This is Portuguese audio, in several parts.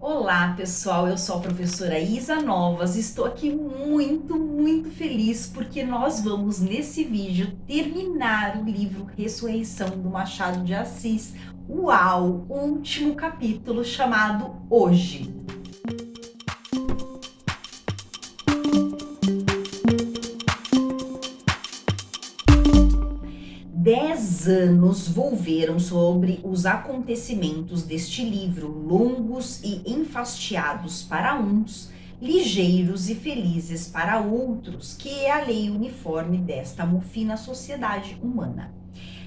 Olá, pessoal. Eu sou a professora Isa Novas. Estou aqui muito feliz porque nós vamos nesse vídeo terminar o livro Ressurreição do Machado de Assis. Uau, o último capítulo chamado Hoje. 10 anos volveram sobre os acontecimentos deste livro, longos e enfastiados para uns, ligeiros e felizes para outros, que é a lei uniforme desta mofina sociedade humana.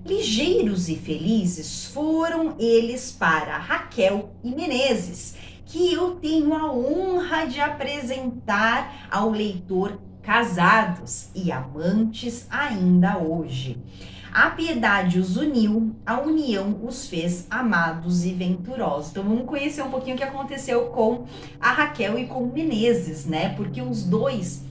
Ligeiros e felizes foram eles para Raquel e Menezes, que eu tenho a honra de apresentar ao leitor casados e amantes ainda hoje. A piedade os uniu, a união os fez amados e venturosos. Então vamos conhecer um pouquinho o que aconteceu com a Raquel e com o Menezes, né? Porque os dois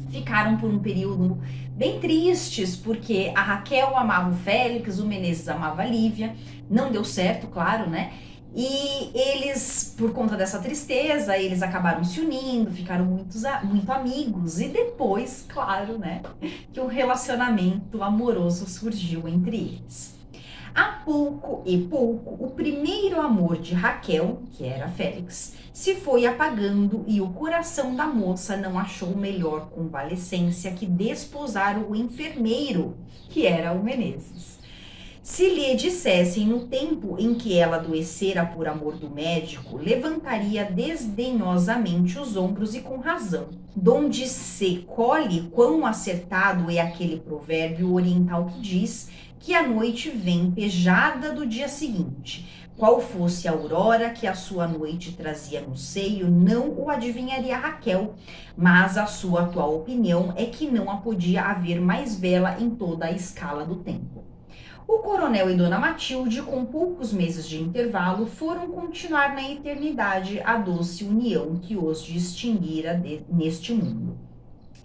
ficaram por um período bem tristes, porque a Raquel amava o Félix, o Menezes amava a Lívia. Não deu certo, claro, né? E eles, por conta dessa tristeza, eles acabaram se unindo, ficaram muito amigos. E depois, claro, né, que um relacionamento amoroso surgiu entre eles. Há pouco e pouco, o primeiro amor de Raquel, que era Félix, se foi apagando e o coração da moça não achou melhor convalescência que desposar o enfermeiro, que era o Menezes. Se lhe dissessem no tempo em que ela adoecera por amor do médico, levantaria desdenhosamente os ombros e com razão. Donde se colhe quão acertado é aquele provérbio oriental que diz que a noite vem pejada do dia seguinte. Qual fosse a aurora que a sua noite trazia no seio, não o adivinharia Raquel, mas a sua atual opinião é que não a podia haver mais bela em toda a escala do tempo. O coronel e Dona Matilde, com poucos meses de intervalo, foram continuar na eternidade a doce união que os distinguira neste mundo.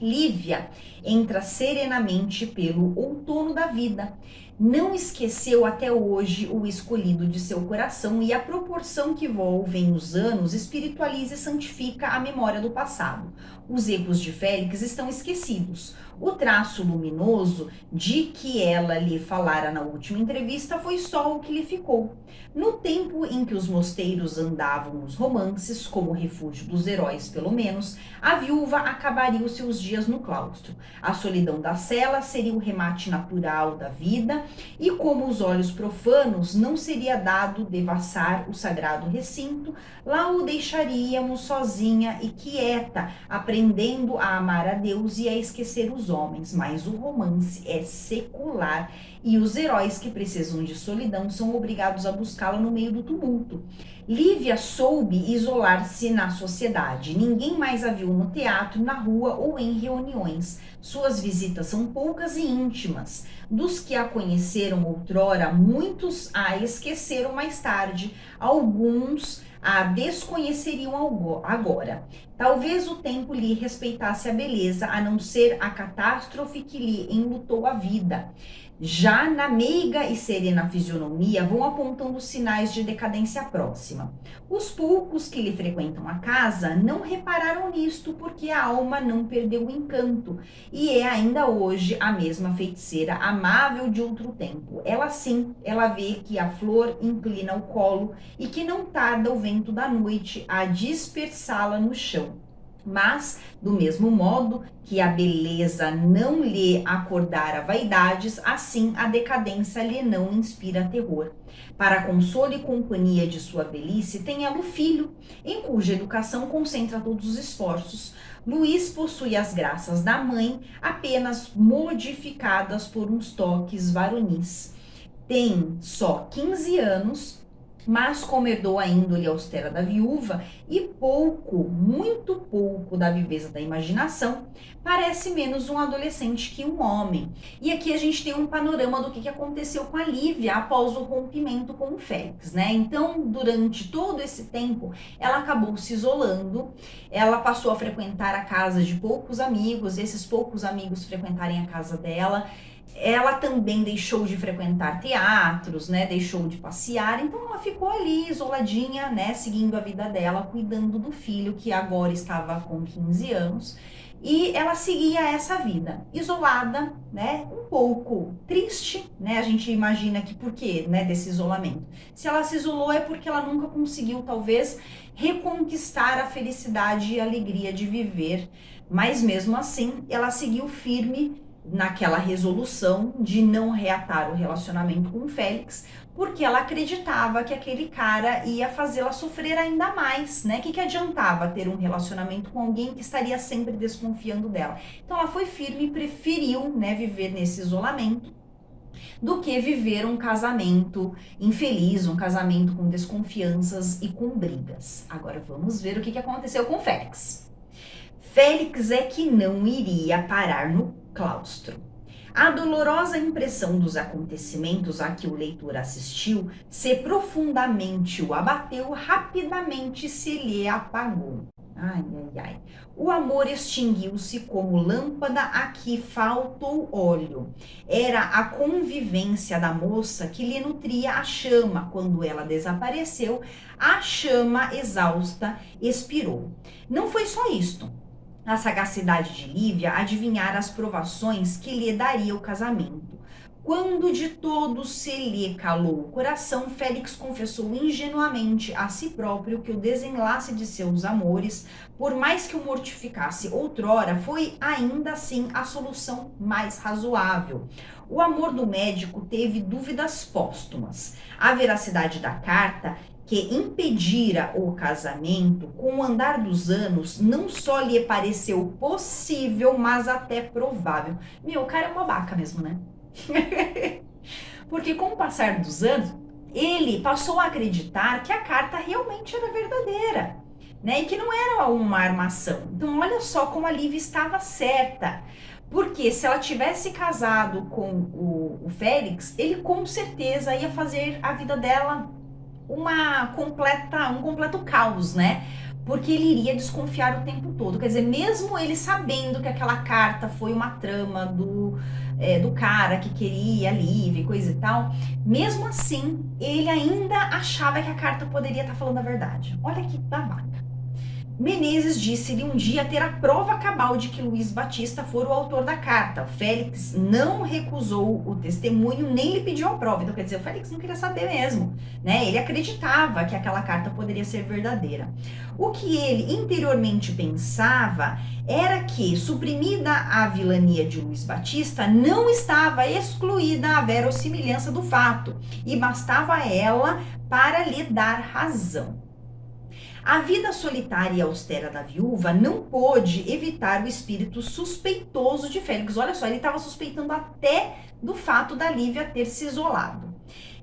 Lívia entra serenamente pelo outono da vida. Não esqueceu até hoje o escolhido de seu coração e a proporção que volvem os anos espiritualiza e santifica a memória do passado. Os erros de Félix estão esquecidos. O traço luminoso de que ela lhe falara na última entrevista foi só o que lhe ficou. No tempo em que os mosteiros andavam os romances, como refúgio dos heróis pelo menos, a viúva acabaria os seus dias no claustro. A solidão da cela seria o remate natural da vida, e como os olhos profanos não seria dado devassar o sagrado recinto, lá o deixaríamos sozinha e quieta, aprendendo a amar a Deus e a esquecer os homens. Mas o romance é secular e os heróis que precisam de solidão são obrigados a buscá-la no meio do tumulto. Lívia soube isolar-se na sociedade. Ninguém mais a viu no teatro, na rua ou em reuniões. Suas visitas são poucas e íntimas. Dos que a conheceram outrora, muitos a esqueceram mais tarde. Alguns a desconheceriam agora. Talvez o tempo lhe respeitasse a beleza, a não ser a catástrofe que lhe enlutou a vida. Já na meiga e serena fisionomia vão apontando sinais de decadência próxima. Os poucos que lhe frequentam a casa não repararam nisto porque a alma não perdeu o encanto e é ainda hoje a mesma feiticeira amável de outro tempo. Ela vê que a flor inclina o colo e que não tarda o vento da noite a dispersá-la no chão. Mas, do mesmo modo que a beleza não lhe acordara vaidades, assim a decadência lhe não inspira terror. Para consolo e companhia de sua velhice, tem ela o filho, em cuja educação concentra todos os esforços. Luís possui as graças da mãe, apenas modificadas por uns toques varonis. Tem só 15 anos, mas como herdou a índole austera da viúva e muito pouco da viveza da imaginação, parece menos um adolescente que um homem. E aqui a gente tem um panorama do que aconteceu com a Lívia após o rompimento com o Félix, né? Então, durante todo esse tempo, ela acabou se isolando, ela passou a frequentar a casa de poucos amigos, esses poucos amigos frequentarem a casa dela. Ela também deixou de frequentar teatros, né? Deixou de passear, então ela ficou ali isoladinha, né? Seguindo a vida dela, cuidando do filho que agora estava com 15 anos. E ela seguia essa vida, isolada, né? Um pouco triste, né? A gente imagina que por quê, né? Desse isolamento. Se ela se isolou é porque ela nunca conseguiu, talvez, reconquistar a felicidade e a alegria de viver. Mas mesmo assim, ela seguiu firme naquela resolução de não reatar o relacionamento com o Félix, porque ela acreditava que aquele cara ia fazê-la sofrer ainda mais, né? Que adiantava ter um relacionamento com alguém que estaria sempre desconfiando dela? Então ela foi firme e preferiu, né, viver nesse isolamento do que viver um casamento infeliz, um casamento com desconfianças e com brigas. Agora vamos ver o que aconteceu com o Félix. Félix é que não iria parar no claustro. A dolorosa impressão dos acontecimentos a que o leitor assistiu, se profundamente o abateu, rapidamente se lhe apagou. Ai, ai, ai. O amor extinguiu-se como lâmpada a que faltou óleo. Era a convivência da moça que lhe nutria a chama. Quando ela desapareceu, a chama exausta expirou. Não foi só isto. A sagacidade de Lívia adivinhara as provações que lhe daria o casamento. Quando de todo se lhe calou o coração, Félix confessou ingenuamente a si próprio que o desenlace de seus amores, por mais que o mortificasse outrora, foi ainda assim a solução mais razoável. O amor do médico teve dúvidas póstumas. A veracidade da carta que impedira o casamento, com o andar dos anos, não só lhe pareceu possível, mas até provável. Meu, o cara é uma babaca mesmo, né? Porque com o passar dos anos, ele passou a acreditar que a carta realmente era verdadeira, né? E que não era uma armação. Então, olha só como a Lívia estava certa. Porque se ela tivesse casado com o Félix, ele com certeza ia fazer a vida dela um completo caos, né? Porque ele iria desconfiar o tempo todo. Quer dizer, mesmo ele sabendo que aquela carta foi uma trama do cara que queria a Lívia e coisa e tal, mesmo assim, ele ainda achava que a carta poderia estar falando a verdade. Olha que babaca. Menezes disse-lhe um dia ter a prova cabal de que Luiz Batista fora o autor da carta. Félix não recusou o testemunho, nem lhe pediu a prova. Então, quer dizer, o Félix não queria saber mesmo, né? Ele acreditava que aquela carta poderia ser verdadeira. O que ele interiormente pensava era que, suprimida a vilania de Luiz Batista, não estava excluída a verossimilhança do fato, e bastava ela para lhe dar razão. A vida solitária e austera da viúva não pôde evitar o espírito suspeitoso de Félix. Olha só, ele estava suspeitando até do fato da Lívia ter se isolado.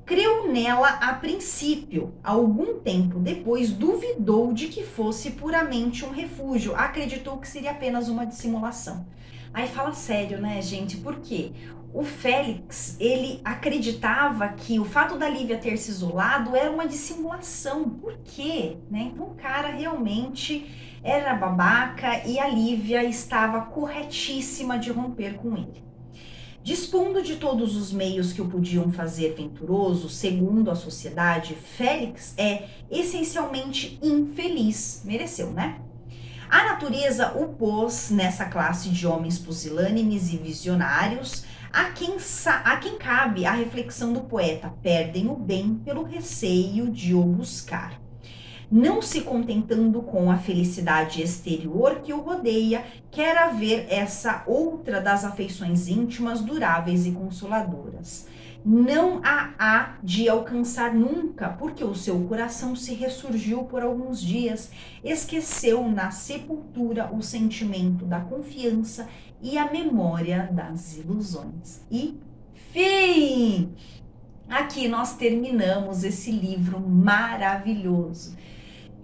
Creu nela a princípio. Algum tempo depois, duvidou de que fosse puramente um refúgio. Acreditou que seria apenas uma dissimulação. Aí fala sério, né, gente? Por quê? O Félix, ele acreditava que o fato da Lívia ter se isolado era uma dissimulação. Por quê? Né? Então o cara realmente era babaca e a Lívia estava corretíssima de romper com ele. Dispondo de todos os meios que o podiam fazer venturoso, segundo a sociedade, Félix é essencialmente infeliz. Mereceu, né? A natureza o pôs nessa classe de homens pusilânimes e visionários, a quem cabe a reflexão do poeta: perdem o bem pelo receio de o buscar. Não se contentando com a felicidade exterior que o rodeia, quer haver essa outra das afeições íntimas, duráveis e consoladoras. Não a há de alcançar nunca, porque o seu coração se ressurgiu por alguns dias, esqueceu na sepultura o sentimento da confiança e a memória das ilusões. E fim! Aqui nós terminamos esse livro maravilhoso.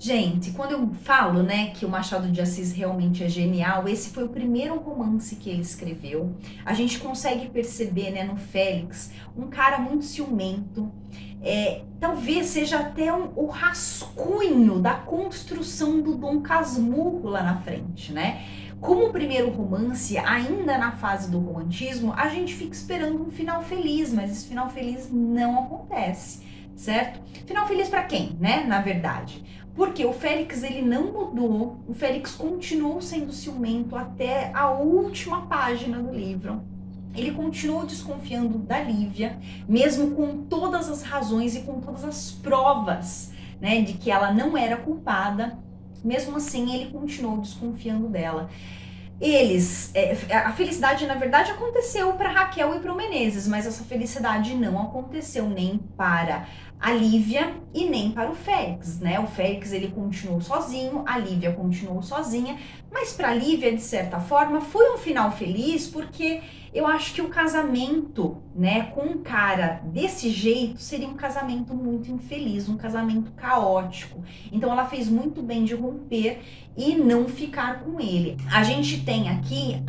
Gente, quando eu falo, né, que o Machado de Assis realmente é genial, esse foi o primeiro romance que ele escreveu. A gente consegue perceber, né, no Félix, um cara muito ciumento. Talvez seja até o rascunho da construção do Dom Casmurro lá na frente, né? Como o primeiro romance, ainda na fase do romantismo, a gente fica esperando um final feliz, mas esse final feliz não acontece, certo? Final feliz para quem, né, na verdade? Porque o Félix, ele não mudou, o Félix continuou sendo ciumento até a última página do livro. Ele continuou desconfiando da Lívia, mesmo com todas as razões e com todas as provas, né, de que ela não era culpada. Mesmo assim, ele continuou desconfiando dela. A felicidade na verdade aconteceu para Raquel e para o Menezes, mas essa felicidade não aconteceu nem para a Lívia e nem para o Félix, né? O Félix, ele continuou sozinho, a Lívia continuou sozinha, mas para a Lívia, de certa forma, foi um final feliz, porque eu acho que o casamento, né, com um cara desse jeito seria um casamento muito infeliz, um casamento caótico. Então ela fez muito bem de romper e não ficar com ele. A gente tem aqui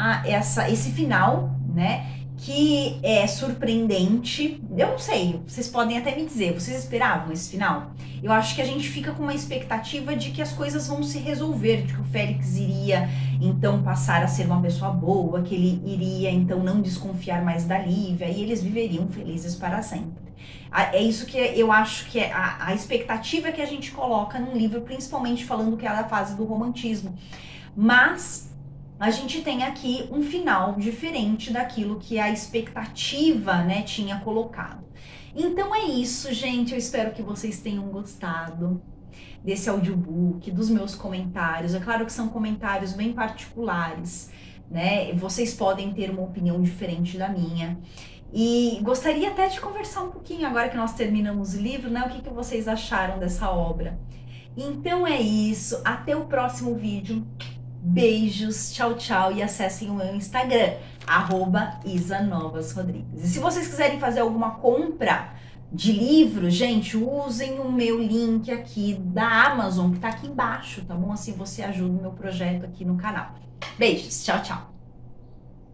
esse final, né, que é surpreendente. Eu não sei, vocês podem até me dizer, vocês esperavam esse final? Eu acho que a gente fica com uma expectativa de que as coisas vão se resolver, de que o Félix iria então passar a ser uma pessoa boa, que ele iria então não desconfiar mais da Lívia e eles viveriam felizes para sempre. É isso que eu acho que é a expectativa que a gente coloca num livro, principalmente falando que é da fase do romantismo. Mas a gente tem aqui um final diferente daquilo que a expectativa, né, tinha colocado. Então é isso, gente. Eu espero que vocês tenham gostado desse audiobook, dos meus comentários. É claro que são comentários bem particulares, né? Vocês podem ter uma opinião diferente da minha. E gostaria até de conversar um pouquinho, agora que nós terminamos o livro, né? O que vocês acharam dessa obra. Então é isso. Até o próximo vídeo. Beijos, tchau, tchau, e acessem o meu Instagram, @isanovasrodrigues. E se vocês quiserem fazer alguma compra de livro, gente, usem o meu link aqui da Amazon, que tá aqui embaixo, tá bom? Assim você ajuda o meu projeto aqui no canal. Beijos, tchau, tchau.